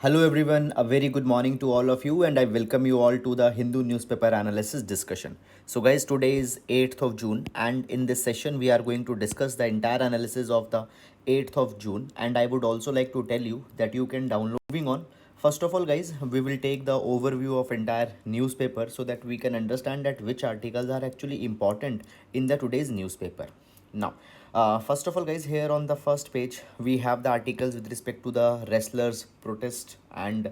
Hello everyone, a very good morning to all of you and I welcome you all to the Hindu newspaper analysis discussion. So guys, today is 8th of June and in this session we are going to discuss the entire analysis of the 8th of June, and I would also like to tell you that you can download. Moving on, first of all guys, we will take the overview of entire newspaper so that we can understand that which articles are actually important in the today's newspaper. Now, first of all, guys, here on the first page, we have the articles with respect to the wrestlers' protest, and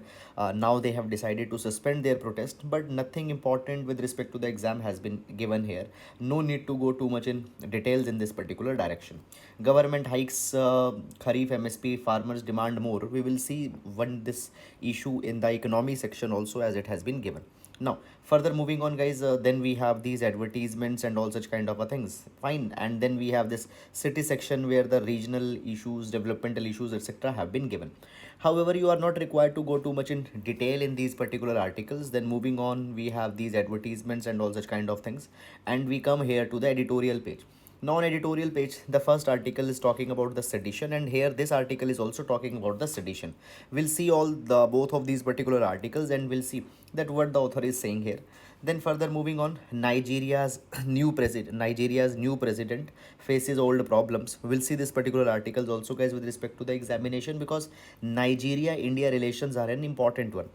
now they have decided to suspend their protest, but nothing important with respect to the exam has been given here. No need to go too much in details in this particular direction. Government hikes Kharif MSP, farmers demand more. We will see one this issue in the economy section also, as it has been given. Now, further moving on, guys, then we have these advertisements and all such kind of a things. Fine. And then we have this city section where the regional issues, developmental issues, etc. have been given. However, you are not required to go too much in detail in these particular articles. Then moving on, we have these advertisements and all such kind of things. And we come here to the editorial page. Now on editorial page, the first article is talking about the sedition, and here this article is also talking about the sedition. We'll see all the both of these particular articles and we'll see that what the author is saying here. Then further moving on, Nigeria's new president faces old problems. We'll see this particular articles also, guys, with respect to the examination, because Nigeria India relations are an important one.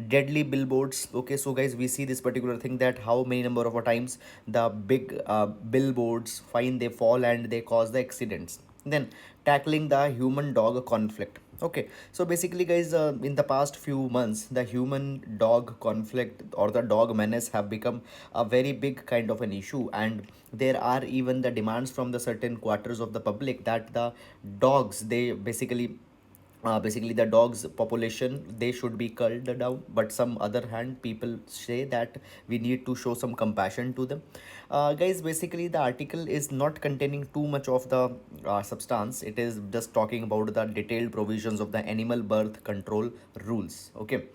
Deadly billboards. Okay, so guys, we see this particular thing, that how many number of times the big billboards fine they fall and they cause the accidents. Then tackling the human dog conflict. Okay, so basically guys, in the past few months, the human dog conflict or the dog menace have become a very big kind of an issue, and there are even the demands from the certain quarters of the public that the dogs, they basically the dogs population, they should be culled down, but some other hand people say that we need to show some compassion to them. Guys, basically the article is not containing too much of the substance. It is just talking about the detailed provisions of the animal birth control rules. Okay,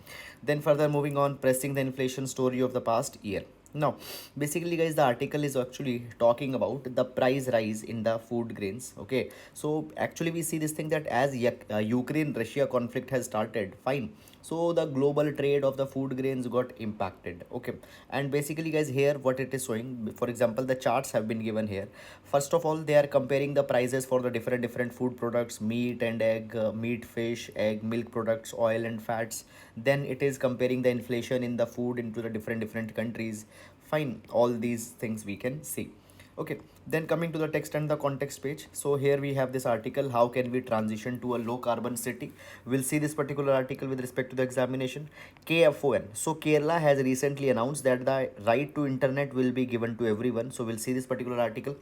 then further moving on, pressing the inflation story of the past year. Now, basically, guys, the article is actually talking about the price rise in the food grains. Okay, so actually, we see this thing that as Ukraine-Russia conflict has started, fine. So the global trade of the food grains got impacted. Okay, and basically, guys, here what it is showing, for example, the charts have been given here. First of all, they are comparing the prices for the different food products, meat and egg, meat, fish, egg, milk products, oil and fats. Then it is comparing the inflation in the food into the different countries. Fine, all these things we can see. Okay, then coming to the text and the context page. So here we have this article, how can we transition to a low carbon city. We'll see this particular article with respect to the examination. KFON, so Kerala has recently announced that the right to internet will be given to everyone. So we'll see this particular article.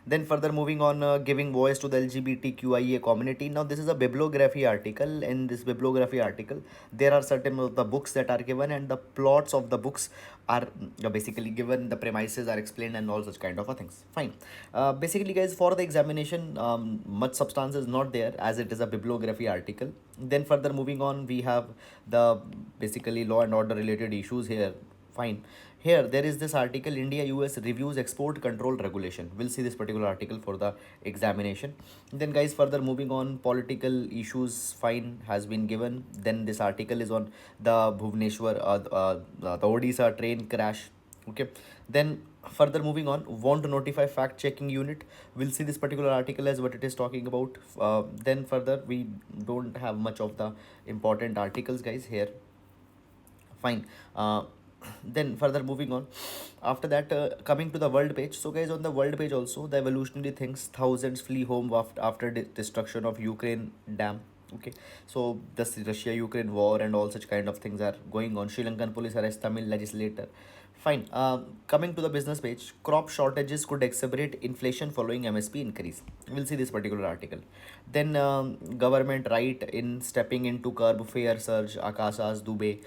Then further moving on, giving voice to the LGBTQIA community. Now this is a bibliography article. In this bibliography article, there are certain of the books that are given and the plots of the books are basically given. The premises are explained and all such kind of a things. Fine. Basically, guys, for the examination, much substance is not there as it is a bibliography article. Then further moving on, we have the basically law and order related issues here. Fine. Here there is this article, India US reviews export control regulation. We'll see this particular article for the examination. Then guys, further moving on, political issues fine has been given. Then this article is on the Bhubaneswar, the Odisha train crash. Okay, then further moving on, won't notify fact checking unit. We'll see this particular article as what it is talking about. Then further, we don't have much of the important articles, guys, here. Fine. Then further moving on, after that, coming to the world page. So guys, on the world page also, the evolutionary things, thousands flee home after destruction of Ukraine dam. Okay, so this Russia Ukraine war and all such kind of things are going on. Sri Lankan police arrest Tamil legislator. Fine. Coming to the business page, crop shortages could exacerbate inflation following MSP increase. We'll see this particular article. Then government right in stepping into curb fare surge, Akasha's Dubai.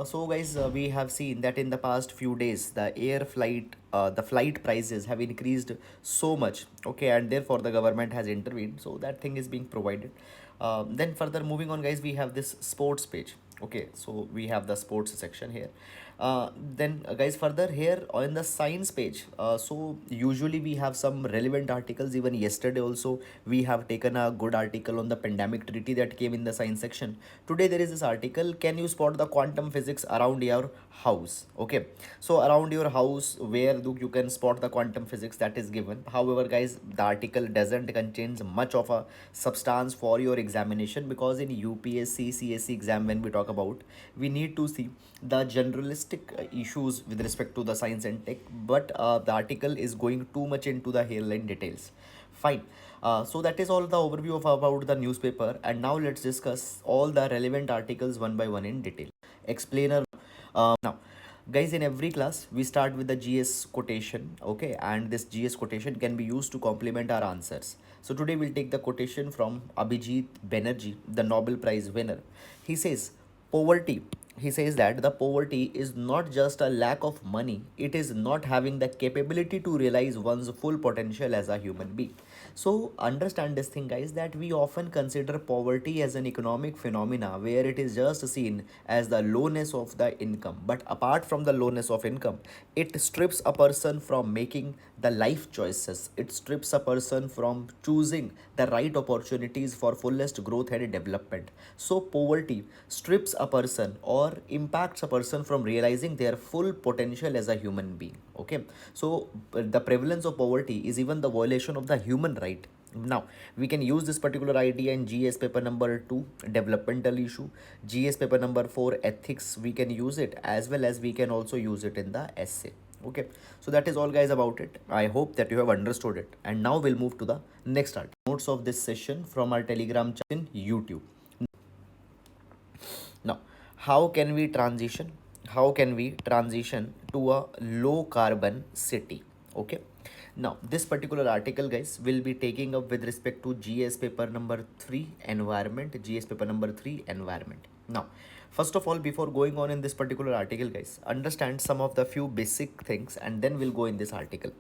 So guys, we have seen that in the past few days, the flight prices have increased so much. Okay, and therefore the government has intervened. So that thing is being provided. Then further moving on, guys, we have this sports page. Okay, so we have the sports section here. Then guys, further here on the science page, so usually we have some relevant articles. Even yesterday also we have taken a good article on the pandemic treaty that came in the science section. Today there is this article, can you spot the quantum physics around your house? Okay, so around your house, where do you can spot the quantum physics, that is given. However guys, the article doesn't contains much of a substance for your examination, because in UPSC CSE exam, when we talk about, we need to see the generalistic issues with respect to the science and tech, but the article is going too much into the hairline details. Fine. So that is all the overview of about the newspaper, and now let's discuss all the relevant articles one by one in detail. Explainer. Now, guys, in every class we start with the GS quotation, okay, and this GS quotation can be used to complement our answers. So today we'll take the quotation from Abhijit Banerjee, the Nobel Prize winner. He says, poverty. He says that the poverty is not just a lack of money, it is not having the capability to realize one's full potential as a human being. So understand this thing guys, that we often consider poverty as an economic phenomena where it is just seen as the lowness of the income. But apart from the lowness of income, it strips a person from making the life choices. It strips a person from choosing the right opportunities for fullest growth and development. So poverty strips a person or impacts a person from realizing their full potential as a human being. Okay, so the prevalence of poverty is even the violation of the human right. Now we can use this particular idea in GS paper number 2, developmental issue, GS paper number 4, ethics. We can use it, as well as we can also use it in the essay. Okay, so that is all guys about it. I hope that you have understood it, and now we'll move to the next article. Notes of this session from our Telegram channel in YouTube. Now, how can we transition? How can we transition to a low carbon city? Okay. Now, this particular article, guys, will be taking up with respect to GS paper number 3, environment. GS paper number 3, environment. Now, first of all, before going on in this particular article, guys, understand some of the few basic things, and then we'll go in this article.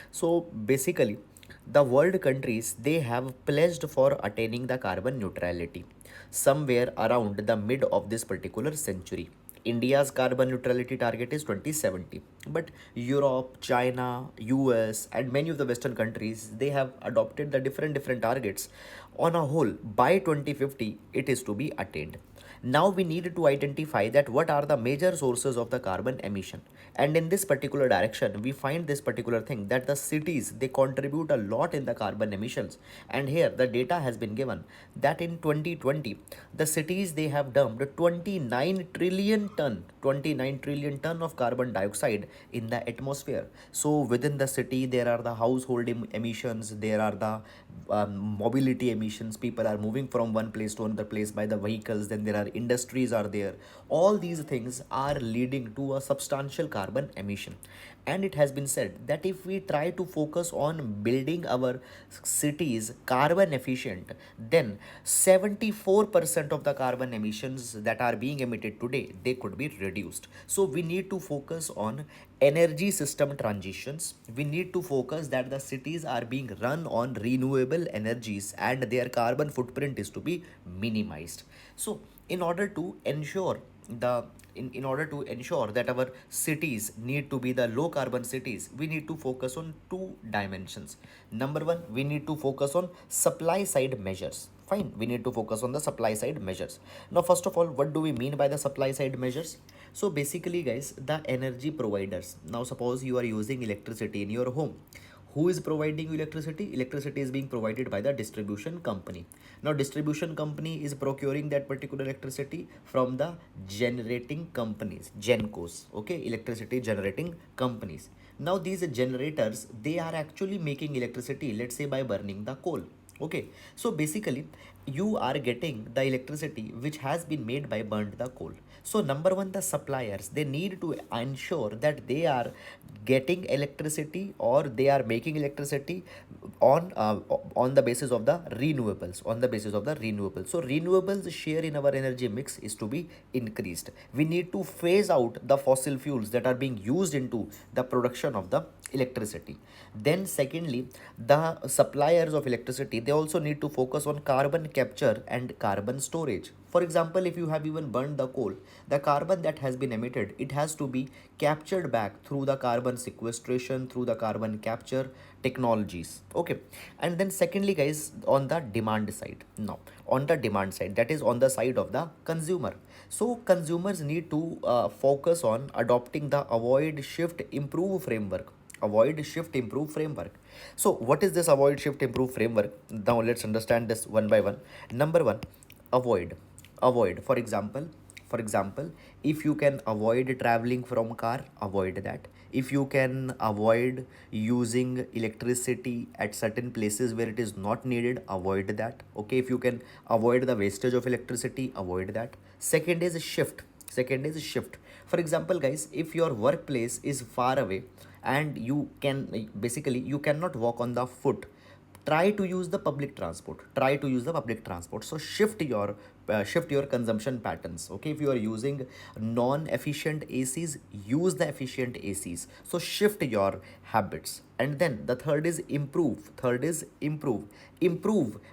So, basically, the world countries, they have pledged for attaining the carbon neutrality somewhere around the mid of this particular century. India's carbon neutrality target is 2070, but Europe, China, US, and many of the Western countries, they have adopted the different targets. On a whole, by 2050, it is to be attained. Now we need to identify that what are the major sources of the carbon emission, and in this particular direction we find this particular thing, that the cities, they contribute a lot in the carbon emissions. And here the data has been given that in 2020 the cities, they have dumped 29 trillion ton of carbon dioxide in the atmosphere. So within the city there are the household emissions, there are the mobility emissions. People are moving from one place to another place by the vehicles, then there are industries are there. All these things are leading to a substantial carbon emission. And it has been said that if we try to focus on building our cities carbon efficient, then 74% of the carbon emissions that are being emitted today, they could be reduced. So we need to focus on energy system transitions. We need to focus that the cities are being run on renewable energies and their carbon footprint is to be minimized. So in order to ensure the in order to ensure that our cities need to be the low carbon cities, we need to focus on two dimensions. Number one, we need to focus on supply side measures. Fine, we need to focus on the supply side measures. Now first of all, what do we mean by the supply side measures? So basically guys, the energy providers, now suppose you are using electricity in your home. Who is providing electricity? Electricity is being provided by the distribution company. Now distribution company is procuring that particular electricity from the generating companies, gencos, okay, electricity generating companies. Now these generators, they are actually making electricity, let's say by burning the coal. Okay, so basically you are getting the electricity which has been made by burnt the coal. So number one, the suppliers, they need to ensure that they are getting electricity or they are making electricity on the basis of the renewables, on the basis of the renewables. So renewables share in our energy mix is to be increased. We need to phase out the fossil fuels that are being used into the production of the electricity. Then secondly, the suppliers of electricity, they also need to focus on carbon capture and carbon storage. For example, if you have even burned the coal, the carbon that has been emitted, it has to be captured back through the carbon sequestration, through the carbon capture technologies. Okay. And then secondly, guys, on the demand side, now on the demand side, that is on the side of the consumer. So consumers need to focus on adopting the avoid shift improve framework. Avoid shift improve framework. So what is this avoid shift improve framework? Now let's understand this one by one. Number one, avoid. Avoid, for example, if you can avoid traveling from car, avoid that. If you can avoid using electricity at certain places where it is not needed, avoid that. Okay, if you can avoid the wastage of electricity, avoid that. Second is shift. For example, guys, if your workplace is far away and you can basically you cannot walk on the foot, try to use the public transport. So shift your consumption patterns. Okay, if you are using non efficient ACs, use the efficient ACs. So shift your habits. And then the third is improve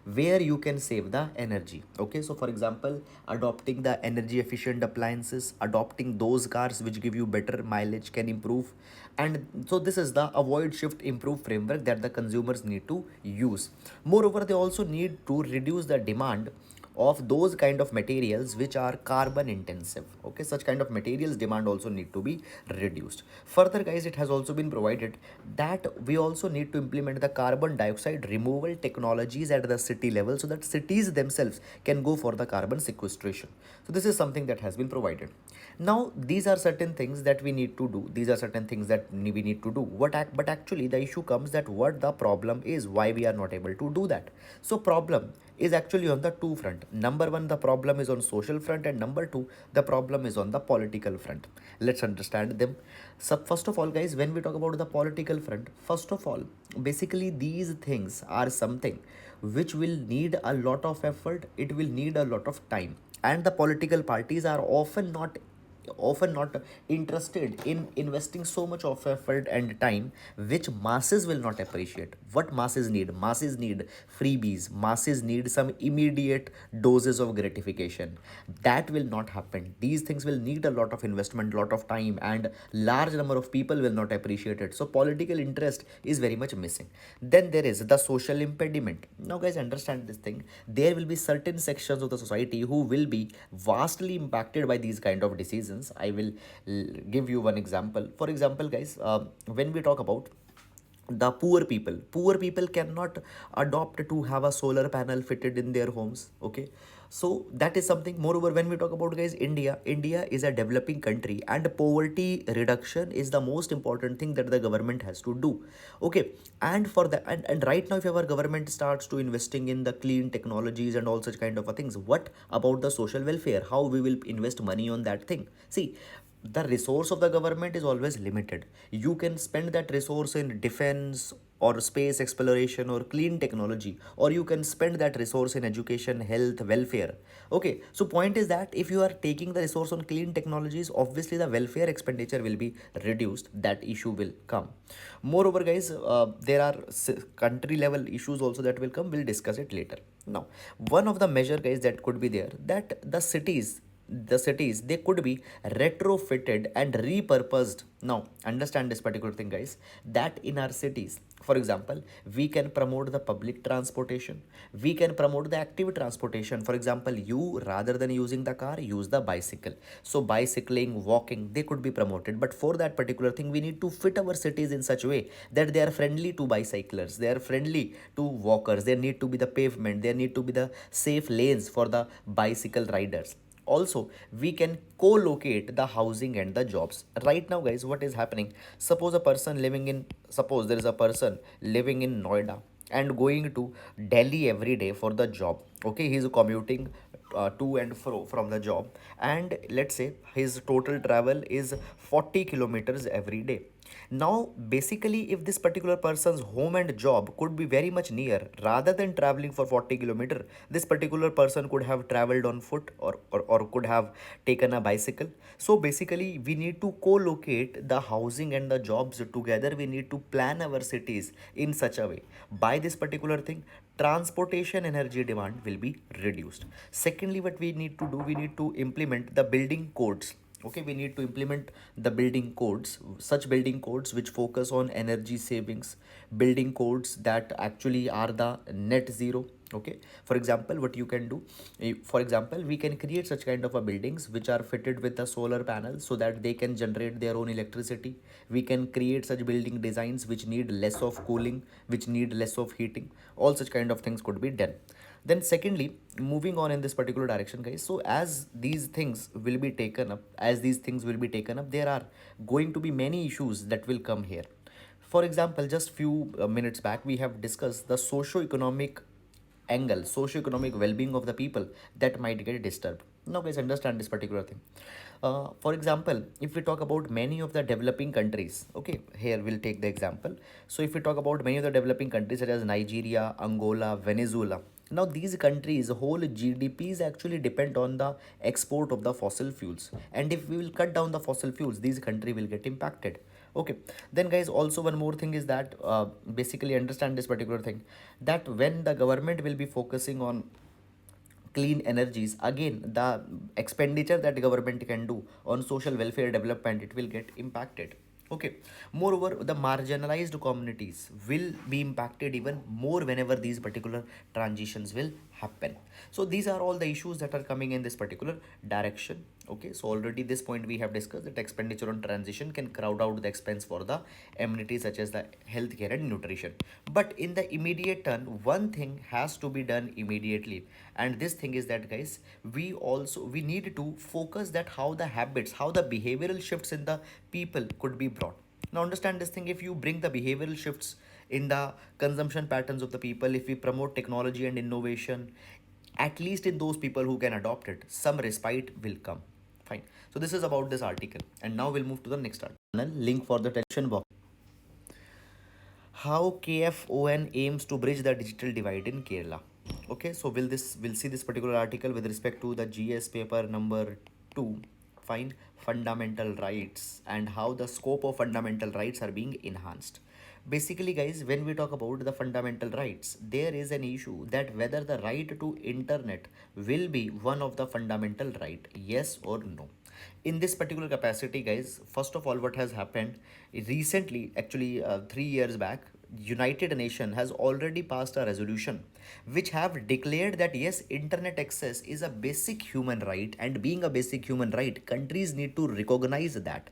where you can save the energy. Okay, so for example, adopting the energy efficient appliances, adopting those cars which give you better mileage can improve. And so this is the avoid shift improve framework that the consumers need to use. Moreover, they also need to reduce the demand of those kind of materials which are carbon intensive. Okay, such kind of materials demand also need to be reduced. Further, guys, it has also been provided that we also need to implement the carbon dioxide removal technologies at the city level, so that cities themselves can go for the carbon sequestration. So this is something that has been provided. Now these are certain things that we need to do, these are certain things that we need to do. But actually the issue comes that what the problem is, why we are not able to do that. So problem is actually on the two front. Number one, the problem is on social front, and number two, the problem is on the political front. Let's understand them. So first of all, guys, when we talk about the political front, first of all, basically these things are something which will need a lot of effort, it will need a lot of time, and the political parties are often not interested in investing so much of effort and time which masses will not appreciate. What masses need freebies, masses need some immediate doses of gratification. That will not happen. These things will need a lot of investment, lot of time, and large number of people will not appreciate it. So political interest is very much missing. Then there is the social impediment. Now guys, understand this thing, there will be certain sections of the society who will be vastly impacted by these kind of decisions. I will give you one example. For example, guys, when we talk about the poor people cannot adopt to have a solar panel fitted in their homes. Okay, so that is something. Moreover, when we talk about, guys, India is a developing country, and poverty reduction is the most important thing that the government has to do. Okay, and for the and right now, if our government starts to investing in the clean technologies and all such kind of a things, what about the social welfare? How we will invest money on that thing? See, the resource of the government is always limited. You can spend that resource in defense or space exploration or clean technology, or you can spend that resource in education, health, welfare. Okay, so point is that if you are taking the resource on clean technologies, obviously the welfare expenditure will be reduced, that issue will come. Moreover, guys, there are country level issues also that will come, we'll discuss it later. Now, one of the measure, guys, that could be there, that the cities they could be retrofitted and repurposed. Now understand this particular thing, guys, that in our cities, for example, we can promote the public transportation, we can promote the active transportation. For example, you, rather than using the car, use the bicycle. So bicycling, walking, they could be promoted. But for that particular thing, we need to fit our cities in such a way that they are friendly to bicyclers, they are friendly to walkers, there need to be the pavement, there need to be the safe lanes for the bicycle riders. Also, we can co-locate the housing and the jobs. Right now, guys, what is happening, suppose there is a person living in Noida and going to Delhi every day for the job. Okay, he is commuting to and fro from the job, and let's say his total travel is 40 kilometers every day. Now, basically, if this particular person's home and job could be very much near, rather than traveling for 40 kilometer, this particular person could have traveled on foot, or could have taken a bicycle. So basically, we need to co-locate the housing and the jobs together. We need to plan our cities in such a way. By this particular thing, transportation energy demand will be reduced. Secondly, what we need to do, we need to implement the building codes. Okay, we need to implement the building codes, such building codes which focus on energy savings, building codes that actually are the net zero. Okay, for example, what you can do, for example, we can create such kind of a buildings which are fitted with a solar panel so that they can generate their own electricity. We can create such building designs which need less of cooling, which need less of heating. All such kind of things could be done. Then secondly, moving on in this particular direction, guys, so as these things will be taken up, there are going to be many issues that will come here. For example, just few minutes back we have discussed the socio-economic angle, socio-economic well-being of the people that might get disturbed. Now guys, understand this particular thing. For example, if we talk about many of the developing countries, okay, here we'll take the example. So if we talk about many of the developing countries such as Nigeria, Angola, Venezuela, now these countries whole GDPs actually depend on the export of the fossil fuels, and if we will cut down the fossil fuels, these country will get impacted. Okay, then guys, also one more thing is that basically understand this particular thing, that when the government will be focusing on clean energies, again the expenditure that government can do on social welfare development, it will get impacted. Okay, moreover, the marginalized communities will be impacted even more whenever these particular transitions will happen. So these are all the issues that are coming in this particular direction. Okay, so already this point we have discussed that expenditure on transition can crowd out the expense for the amenities such as the healthcare and nutrition. But in the immediate term, one thing has to be done immediately, and this thing is that guys, we need to focus that how the habits, how the behavioral shifts in the people could be brought. Now understand this thing, if you bring the behavioral shifts in the consumption patterns of the people, if we promote technology and innovation, at least in those people who can adopt it, some respite will come. Fine. So this is about this article, and now we'll move to the next article. Link for the description box. How KFON aims to bridge the digital divide in Kerala. Okay, so we'll see this particular article with respect to the GS paper number 2. Find fundamental rights and how the scope of fundamental rights are being enhanced. Basically, guys, when we talk about the fundamental rights, there is an issue that whether the right to internet will be one of the fundamental right, yes or no. In this particular capacity, guys, first of all, what has happened recently, actually 3 years back, United Nations has already passed a resolution which have declared that yes, internet access is a basic human right, and being a basic human right, countries need to recognize that.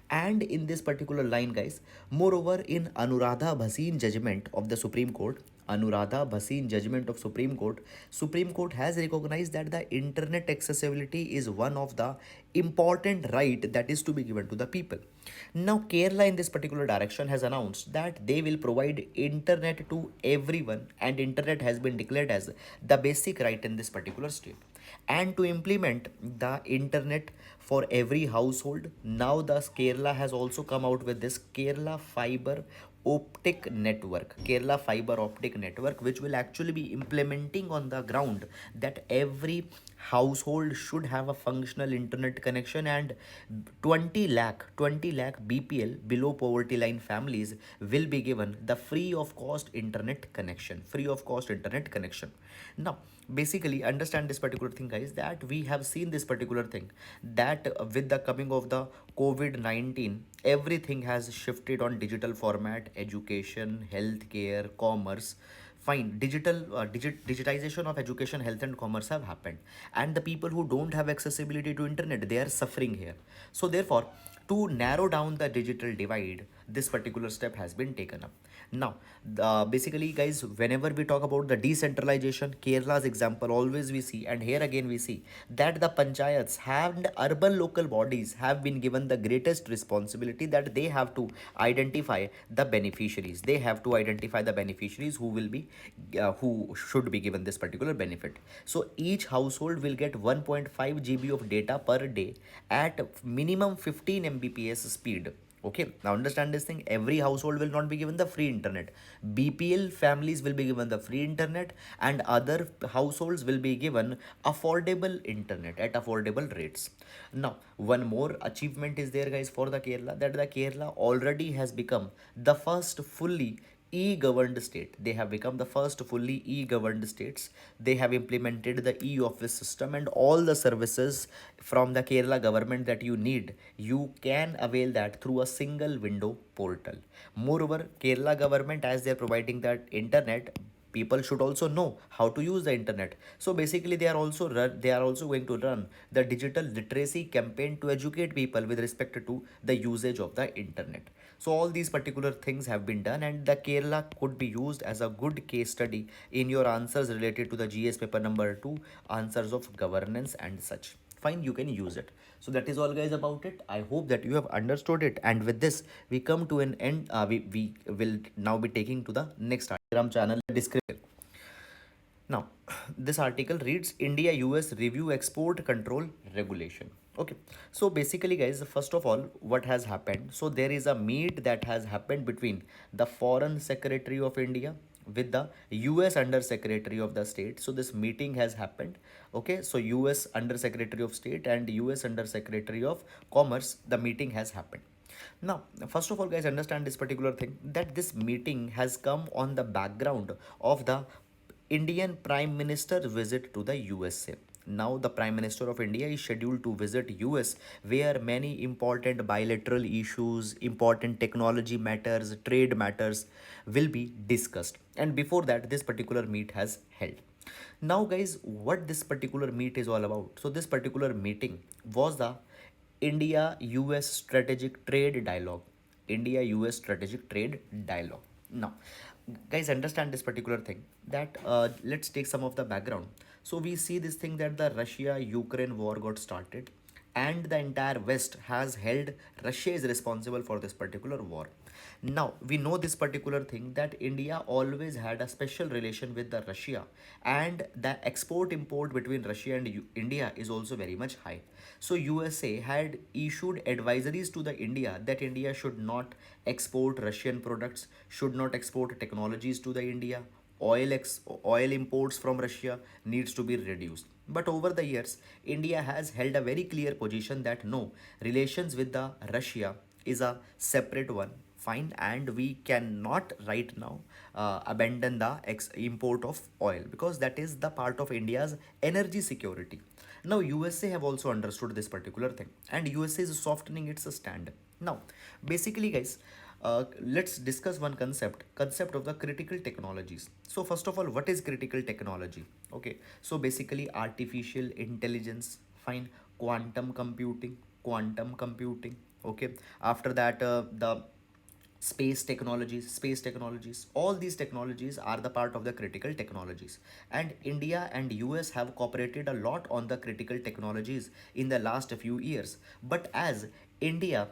And in this particular line, guys, moreover, in Anuradha Bhasin judgment of the Supreme Court, Anuradha Bhasin judgment of Supreme Court has recognized that the internet accessibility is one of the important right that is to be given to the people. Now Kerala in this particular direction has announced that they will provide internet to everyone, and internet has been declared as the basic right in this particular state. And to implement the internet for every household, now the Kerala has also come out with this Kerala fiber optic network, which will actually be implementing on the ground that every household should have a functional internet connection, and 20 lakh BPL, below poverty line families, will be given the free of cost internet connection. Now basically understand this particular thing, guys, that we have seen this particular thing, that with the coming of the COVID-19, everything has shifted on digital format, education, healthcare, commerce. Fine, digitization of education, health and commerce have happened, and the people who don't have accessibility to internet, they are suffering here. So therefore, to narrow down the digital divide, this particular step has been taken up. Now basically, guys, whenever we talk about the decentralization, Kerala's example always we see, and here again we see that the panchayats and urban local bodies have been given the greatest responsibility, that they have to identify the beneficiaries. They have to identify the beneficiaries who will be who should be given this particular benefit. So each household will get 1.5 GB of data per day at minimum 15 Mbps speed. Okay, now understand this thing. Every household will not be given the free internet. BPL families will be given the free internet, and other households will be given affordable internet at affordable rates. Now, one more achievement is there, guys, for the Kerala, that the Kerala already has become the first fully e-governed state. They have become the first fully e-governed states. They have implemented the e-office system, and all the services from the Kerala government that you need, you can avail that through a single window portal. Moreover, Kerala government, as they are providing that internet, people should also know how to use the internet. So basically they are also going to run the digital literacy campaign to educate people with respect to the usage of the internet. So all these particular things have been done, and the Kerala could be used as a good case study in your answers related to the GS paper number 2, answers of governance and such. Fine, you can use it. So that is all, guys, about it. I hope that you have understood it, and with this we come to an end. We will now be taking to the next Telegram channel description. Now, this article reads India US Review Export Control Regulation. Okay, so basically, guys, first of all, what has happened? So, there is a meet that has happened between the Foreign Secretary of India with the US Under Secretary of the state. So, this meeting has happened. Okay, so US Under Secretary of State and US Under Secretary of Commerce, the meeting has happened. Now, first of all, guys, understand this particular thing, that this meeting has come on the background of the Indian Prime Minister's visit to the USA. Now, the Prime Minister of India is scheduled to visit US, where many important bilateral issues, important technology matters, trade matters will be discussed. And before that, this particular meet has held. Now, guys, what this particular meet is all about? So, this particular meeting was the India US Strategic Trade Dialogue. India US Strategic Trade Dialogue. Now, guys, understand this particular thing, that let's take some of the background. So, we see this thing that the Russia Ukraine war got started, and the entire West has held Russia is responsible for this particular war. Now, we know this particular thing, that India always had a special relation with the Russia, and the export import between Russia and India is also very much high. So USA had issued advisories to the India that India should not export Russian products, should not export technologies to the India. Oil imports from Russia needs to be reduced. But over the years, India has held a very clear position that no, relations with the Russia is a separate one. Fine, and we cannot right now abandon the import of oil, because that is the part of India's energy security. Now, USA have also understood this particular thing, and USA is softening its stand. Now, basically, guys, let's discuss one concept of the critical technologies. So first of all, what is critical technology? Okay, so basically artificial intelligence, fine, quantum computing. Okay, after that, the space technologies, all these technologies are the part of the critical technologies, and India and US have cooperated a lot on the critical technologies in the last few years. But india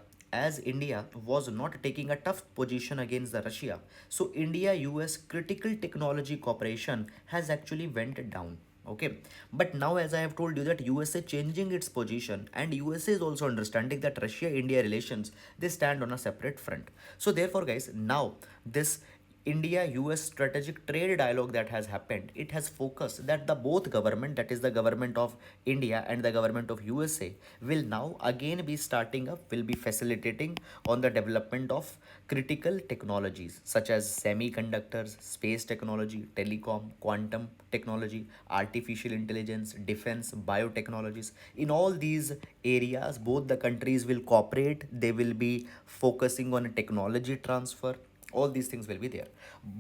India was not taking a tough position against the Russia, so India US critical technology cooperation has actually went down. Okay, but now, as I have told you, that USA changing its position, and USA is also understanding that Russia India relations, they stand on a separate front. So therefore, guys, now this India US strategic trade dialogue that has happened, it has focused that the both government, that is the government of India and the government of USA, will now again be starting up, will be facilitating on the development of critical technologies such as semiconductors, space technology, telecom, quantum technology, artificial intelligence, defense, biotechnologies. In all these areas, both the countries will cooperate. They will be focusing on technology transfer. All these things will be there.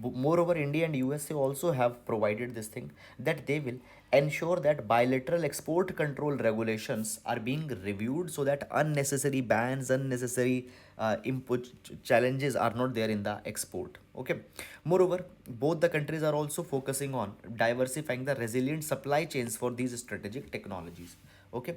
Moreover, India and USA also have provided this thing, that they will ensure that bilateral export control regulations are being reviewed, so that unnecessary bans, unnecessary input challenges are not there in the export. Okay, moreover, both the countries are also focusing on diversifying the resilient supply chains for these strategic technologies. Okay,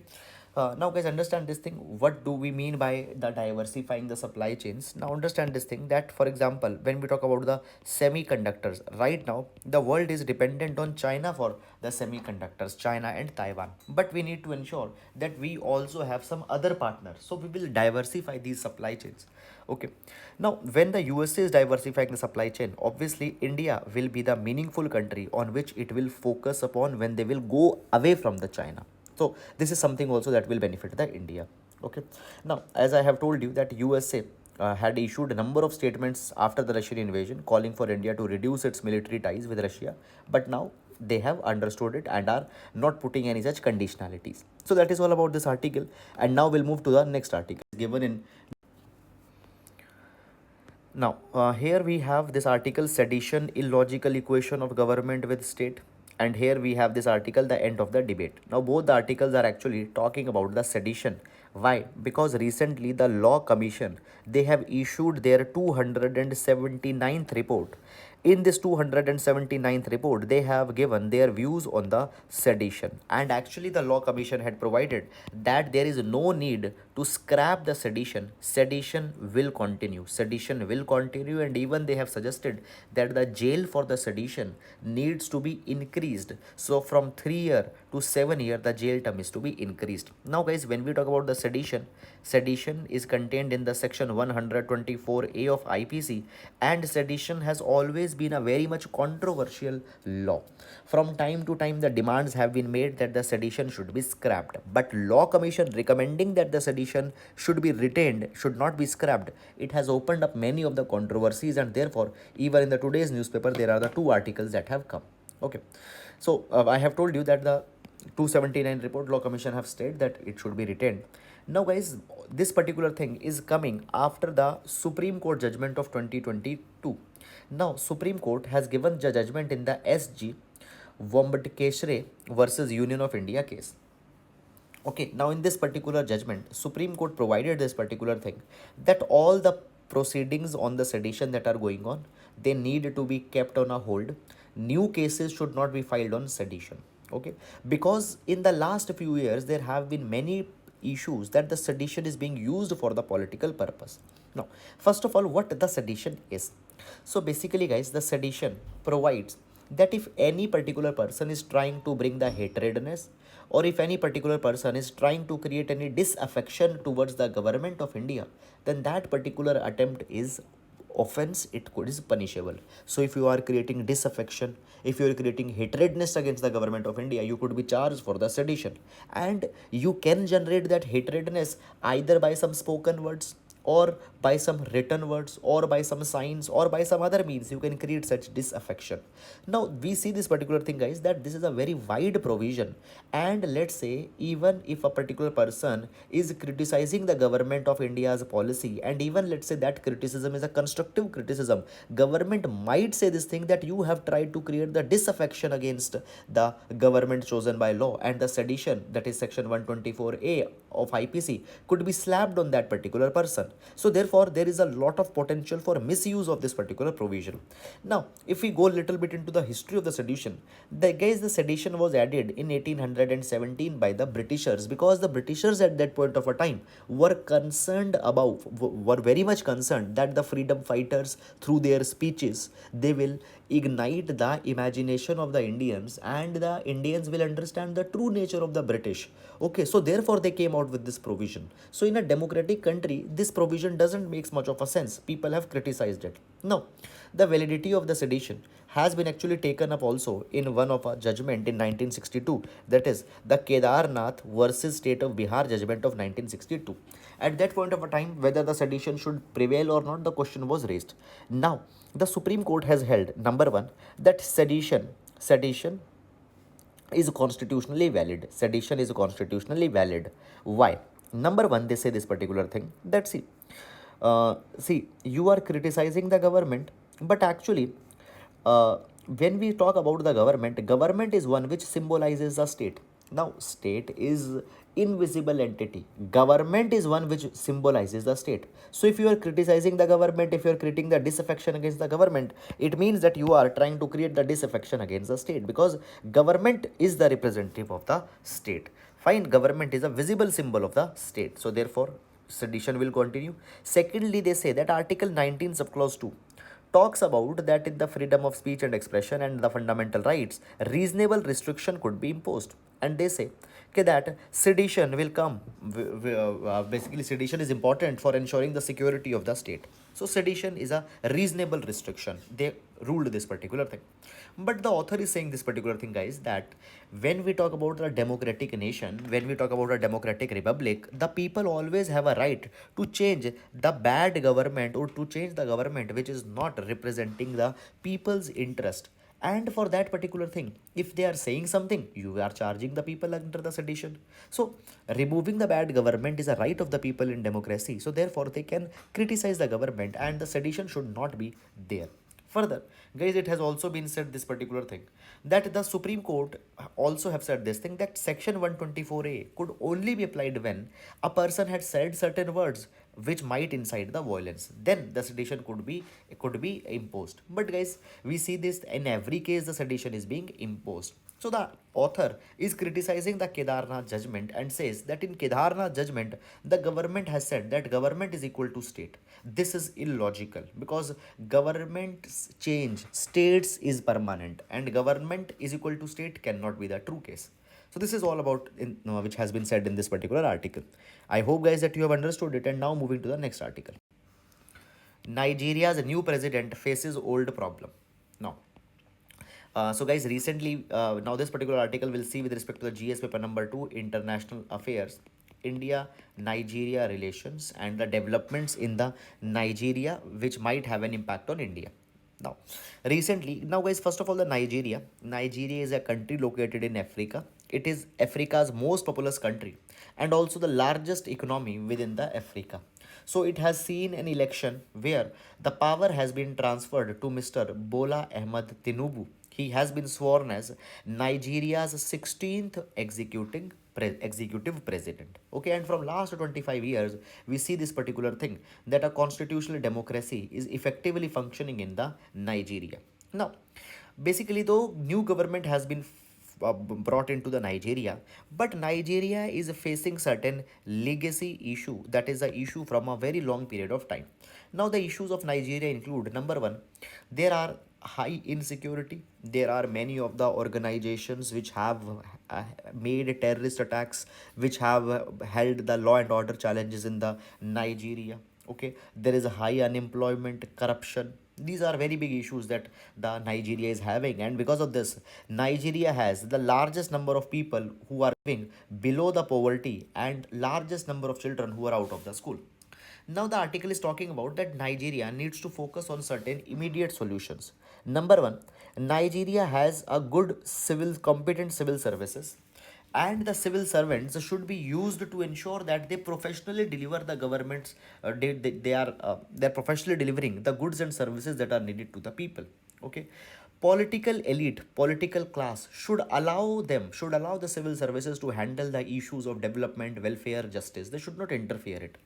Now guys, understand this thing. What do we mean by the diversifying the supply chains? Now understand this thing, that for example, when we talk about the semiconductors, right now the world is dependent on China for the semiconductors, China and Taiwan, but we need to ensure that we also have some other partners, so we will diversify these supply chains. Okay, now when the USA is diversifying the supply chain, obviously India will be the meaningful country on which it will focus upon when they will go away from the China. So this is something also that will benefit the India. Okay, now as I have told you that USA had issued a number of statements after the Russian invasion calling for India to reduce its military ties with Russia, but now they have understood it and are not putting any such conditionalities. So that is all about this article, and now we'll move to the next article given in. Now, here we have this article, Sedition, Illogical Equation of Government with State. And here we have this article, The End of the Debate. Now, both the articles are actually talking about the sedition. Why? Because recently the Law Commission, they have issued their 279th report. In this 279th report, they have given their views on the sedition. And actually the Law Commission had provided that there is no need to scrap the sedition. Sedition will continue. Sedition will continue, and even they have suggested that the jail for the sedition needs to be increased. So from 3 year to 7 year, the jail term is to be increased. Now guys, when we talk about the sedition, sedition is contained in the section 124A of IPC, and sedition has always been a very much controversial law. From time to time, the demands have been made that the sedition should be scrapped, but Law Commission recommending that the sedition should be retained, should not be scrapped. It has opened up many of the controversies, and therefore even in the today's newspaper there are the two articles that have come. Okay, so I have told you that the 279 report, Law Commission have stated that it should be retained. Now guys, this particular thing is coming after the Supreme Court judgment of 2022. Now Supreme Court has given the judgment in the SG Wombadkeshre versus Union of India case. Okay, now in this particular judgment, Supreme Court provided this particular thing, that all the proceedings on the sedition that are going on, they need to be kept on a hold. New cases should not be filed on sedition. Okay, because in the last few years there have been many issues that the sedition is being used for the political purpose. Now, first of all, what the sedition is? So basically guys, the sedition provides that if any particular person is trying to bring the hatredness, or if any particular person is trying to create any disaffection towards the government of India, then that particular attempt is offense, is punishable. So if you are creating disaffection, if you are creating hatredness against the government of India, you could be charged for the sedition. And you can generate that hatredness either by some spoken words, or by some written words, or by some signs, or by some other means. You can create such disaffection. Now we see this particular thing guys, that this is a very wide provision, and let's say even if a particular person is criticizing the government of India's policy, and even let's say that criticism is a constructive criticism, government might say this thing, that you have tried to create the disaffection against the government chosen by law, and the sedition, that is section 124A of IPC, could be slapped on that particular person. So therefore there is a lot of potential for misuse of this particular provision. Now if we go a little bit into the history of the sedition, the sedition was added in 1817 by the Britishers, because the Britishers at that point of a time were very much concerned that the freedom fighters, through their speeches, they will ignite the imagination of the Indians, and the Indians will understand the true nature of the British. Okay, so therefore they came out with this provision. So in a democratic country, this provision doesn't make much of a sense. People have criticized it. Now, the validity of the sedition has been actually taken up also in one of a judgment in 1962, that is the Kedarnath versus State of Bihar judgment of 1962. At that point of a time, whether the sedition should prevail or not, the question was raised. Now the Supreme Court has held, number one, that sedition is constitutionally valid. Sedition is constitutionally valid. Why? Number one, they say this particular thing, that see, you are criticizing the government, but actually, when we talk about the government is one which symbolizes the state. Now, state is invisible entity. Government is one which symbolizes the state. So if you are criticizing the government, if you are creating the disaffection against the government, it means that you are trying to create the disaffection against the state, because government is the representative of the state. Fine, government is a visible symbol of the state, so therefore sedition will continue. Secondly, they say that article 19 subclause 2 talks about that in the freedom of speech and expression and the fundamental rights, reasonable restriction could be imposed. And they say okay, that sedition will come. Basically, sedition is important for ensuring the security of the state. So, sedition is a reasonable restriction. They ruled this particular thing. But the author is saying this particular thing, guys, that when we talk about a democratic nation, when we talk about a democratic republic, the people always have a right to change the bad government or to change the government which is not representing the people's interest. And for that particular thing, if they are saying something, you are charging the people under the sedition. So removing the bad government is a right of the people in democracy, so therefore they can criticize the government and the sedition should not be there. Further, guys, it has also been said this particular thing that the Supreme Court also have said this thing that Section 124A could only be applied when a person had said certain words which might incite the violence. Then the sedition could be imposed. But guys, we see this in every case the sedition is being imposed. So the author is criticizing the Kedarnath judgment and says that in Kedarnath judgment, the government has said that government is equal to state. This is illogical because government's change, states is permanent, and government is equal to state cannot be the true case. So this is all about which has been said in this particular article. I hope guys that you have understood it. And now moving to the next article. Nigeria's new president faces old problem. Now, so guys, recently, now this particular article will see with respect to the GS paper number 2, International Affairs, India Nigeria relations and the developments in the Nigeria which might have an impact on India. Now, recently, now guys, first of all, the Nigeria is a country located in Africa. It is Africa's most populous country and also the largest economy within the Africa. So it has seen an election where the power has been transferred to Mr. Bola Ahmed Tinubu. He has been sworn as Nigeria's 16th executive president. Okay, and from last 25 years, we see this particular thing that a constitutional democracy is effectively functioning in the Nigeria. Now, basically, though new government has been brought into the Nigeria, but Nigeria is facing certain legacy issue, that is the issue from a very long period of time. Now the issues of Nigeria include number one, there are high insecurity. There are many of the organizations which have made terrorist attacks, which have held the law and order challenges in the Nigeria. Okay, there is a high unemployment, corruption. These are very big issues that the Nigeria is having, and because of this, Nigeria has the largest number of people who are living below the poverty and largest number of children who are out of the school. Now the article is talking about that Nigeria needs to focus on certain immediate solutions. Number one, Nigeria has a good competent civil services, and the civil servants should be used to ensure that they professionally deliver the government's they're professionally delivering the goods and services that are needed to the people. Okay, political elite, political class should allow the civil services to handle the issues of development, welfare, justice. They should not interfere it.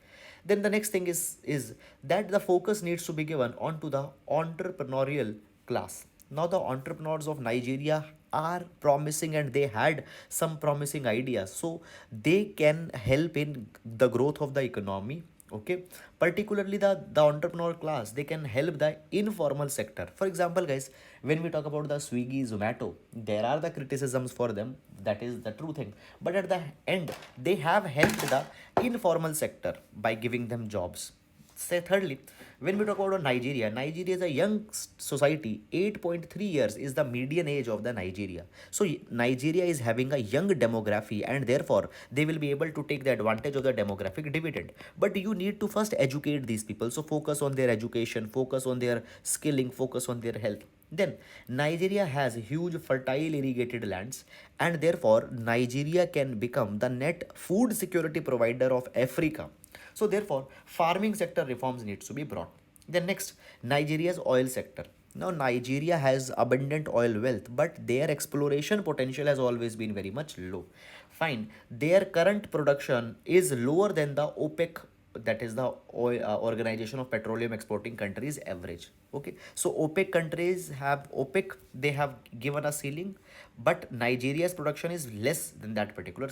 Then the next thing is that the focus needs to be given onto the entrepreneurial class. Now the entrepreneurs of Nigeria are promising and they had some promising ideas, so they can help in the growth of the economy. Okay, particularly the entrepreneur class, they can help the informal sector. For example, guys, when we talk about the Swiggy, Zomato, there are the criticisms for them, that is the true thing, but at the end they have helped the informal sector by giving them jobs. Say thirdly, when we talk about Nigeria is a young society. 8.3 years is the median age of the Nigeria. So Nigeria is having a young demography, and therefore they will be able to take the advantage of the demographic dividend. But you need to first educate these people. So focus on their education, focus on their skilling, focus on their health. Then Nigeria has huge fertile irrigated lands, and therefore Nigeria can become the net food security provider of Africa. So therefore, farming sector reforms needs to be brought. Then next, Nigeria's oil sector. Now Nigeria has abundant oil wealth, but their exploration potential has always been very much low. Fine, their current production is lower than the OPEC that is the oil, Organization of Petroleum Exporting Countries average. Okay, so OPEC countries have OPEC, they have given a ceiling, but Nigeria's production is less than that particular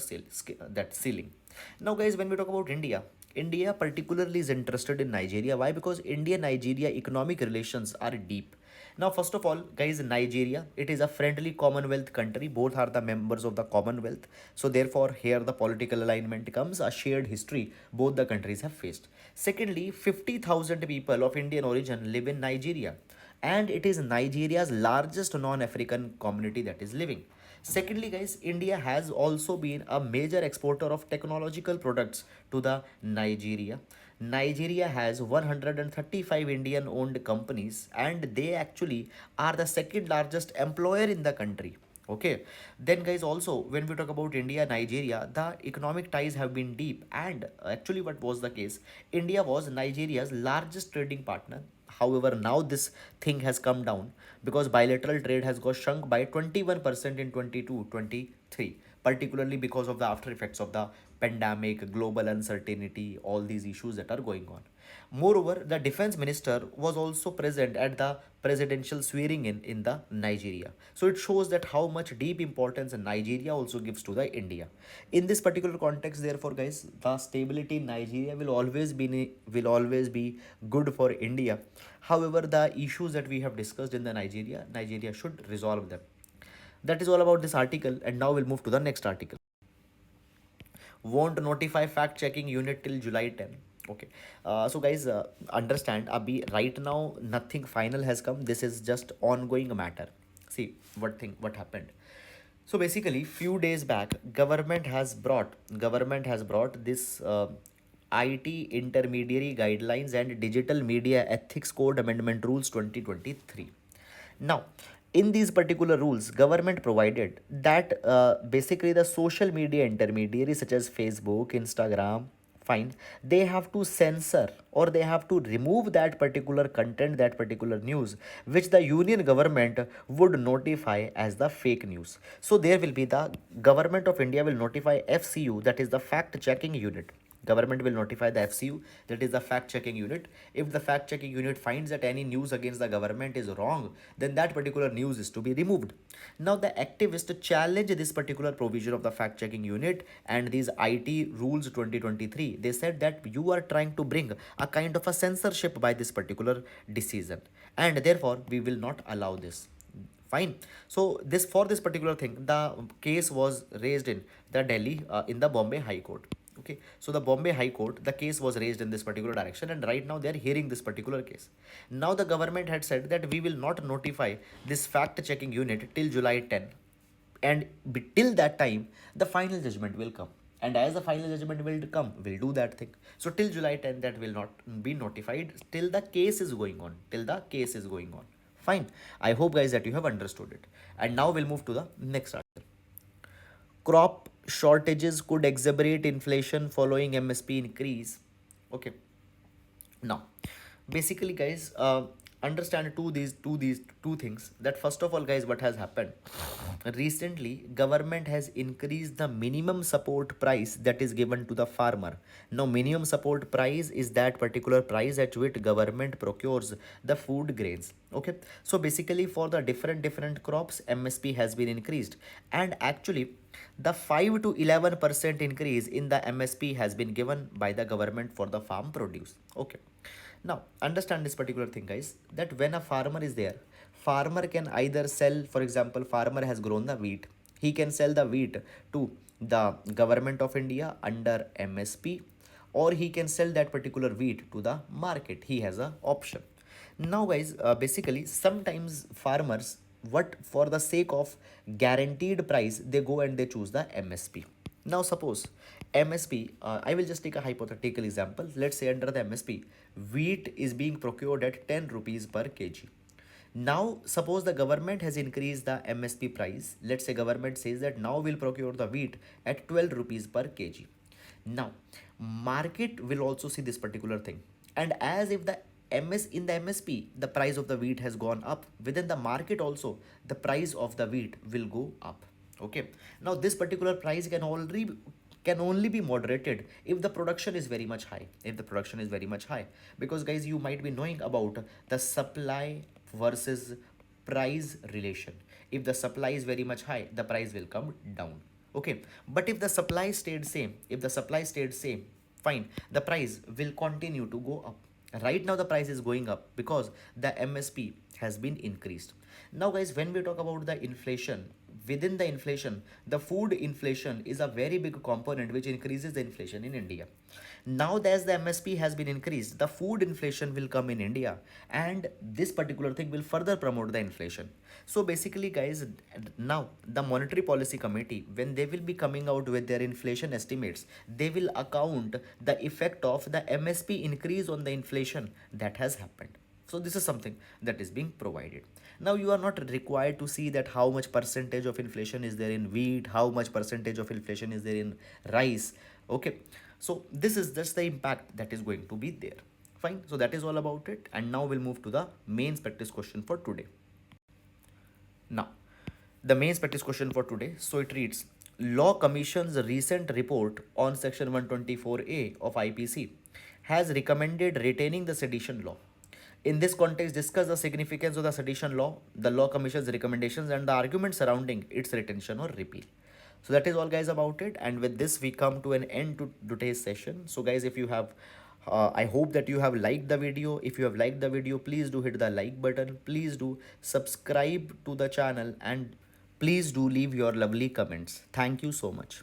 that ceiling. Now guys, when we talk about India, India particularly is interested in Nigeria. Why? Because India Nigeria economic relations are deep. Now, first of all, guys, Nigeria, it is a friendly Commonwealth country. Both are the members of the Commonwealth. So, therefore, here the political alignment comes, a shared history both the countries have faced. Secondly, 50,000 people of Indian origin live in Nigeria, and it is Nigeria's largest non-African community that is living. Secondly, guys, India has also been a major exporter of technological products to the Nigeria. Nigeria has 135 Indian owned companies, and they actually are the second largest employer in the country. Okay, then guys, also when we talk about India Nigeria, the economic ties have been deep, and actually what was the case, India was Nigeria's largest trading partner. However, now this thing has come down because bilateral trade has got shrunk by 21% in 22-23, particularly because of the after effects of the pandemic, global uncertainty, all these issues that are going on. Moreover, the defense minister was also present at the presidential swearing in the Nigeria. So it shows that how much deep importance Nigeria also gives to the India. In this particular context, therefore, guys, the stability in Nigeria will always be good for India. However, the issues that we have discussed in the Nigeria should resolve them. That is all about this article, and now we'll move to the next article. Won't notify fact checking unit till July 10. Okay, so guys, understand, abhi right now nothing final has come. This is just ongoing matter. See what happened. So basically, few days back, government has brought this IT intermediary guidelines and digital media ethics code amendment rules 2023. Now, in these particular rules, government provided that basically the social media intermediaries such as Facebook, Instagram, fine, they have to censor or they have to remove that particular content, that particular news, which the union government would notify as the fake news. So there will be the government of India will notify FCU, that is the fact checking unit. Government will notify the FCU, that is the fact checking unit. If the fact checking unit finds that any news against the government is wrong, then that particular news is to be removed. Now the activists challenge this particular provision of the fact checking unit and these IT rules 2023. They said that you are trying to bring a kind of a censorship by this particular decision, and therefore we will not allow this. Fine. So this, for this particular thing, the case was raised in the Delhi, in the Bombay High Court. Okay, so the Bombay High Court, the case was raised in this particular direction, and right now they are hearing this particular case. Now the government had said that we will not notify this fact checking unit till July 10, and till that time the final judgment will come, and as the final judgment will come, we'll do that thing. So till July 10, that will not be notified till the case is going on, fine. I hope guys that you have understood it, and now we'll move to the next article. Crop shortages could exacerbate inflation following MSP increase. Okay, now basically guys, understand two things. That first of all, guys, what has happened recently, government has increased the minimum support price that is given to the farmer. Now minimum support price is that particular price at which government procures the food grains. Okay, so basically for the different crops, MSP has been increased, and actually the 5 to 11% increase in the MSP has been given by the government for the farm produce. Okay, now understand this particular thing, guys, that when a farmer is there, farmer can either sell, for example, farmer has grown the wheat, he can sell the wheat to the government of India under MSP, or he can sell that particular wheat to the market. He has a option. Now guys, basically sometimes farmers, what, for the sake of guaranteed price, they go and they choose the MSP. Now suppose MSP, I will just take a hypothetical example. Let's say under the MSP, wheat is being procured at 10 rupees per kg. Now suppose the government has increased the MSP price. Let's say government says that now we'll procure the wheat at 12 rupees per kg. Now market will also see this particular thing, and as if the in the MSP, the price of the wheat has gone up, within the market also the price of the wheat will go up. Okay, now this particular price can can only be moderated if the production is very much high. If the production is very much high, because guys, you might be knowing about the supply versus price relation. If the supply is very much high, the price will come down. Okay, but if the supply stayed same, if the supply stayed same, fine, the price will continue to go up. Right now the price is going up because the MSP has been increased. Now guys, when we talk about the inflation, within the inflation, the food inflation is a very big component which increases the inflation in India. Now as the MSP has been increased, the food inflation will come in India, and this particular thing will further promote the inflation. So basically guys, now the monetary policy committee, when they will be coming out with their inflation estimates, they will account the effect of the MSP increase on the inflation that has happened. So this is something that is being provided. Now you are not required to see that how much percentage of inflation is there in wheat, how much percentage of inflation is there in rice. Okay, so this is just the impact that is going to be there. Fine, so that is all about it, and now we'll move to the mains practice question for today. Now, the mains practice question for today, so it reads, Law Commission's recent report on Section 124A of IPC has recommended retaining the sedition law. In this context, discuss the significance of the sedition law, the Law Commission's recommendations, and the arguments surrounding its retention or repeal. So that is all guys about it, and with this we come to an end to today's session. So guys, if you have I hope that you have liked the video. If you have liked the video, please do hit the like button, please do subscribe to the channel, and please do leave your lovely comments. Thank you so much.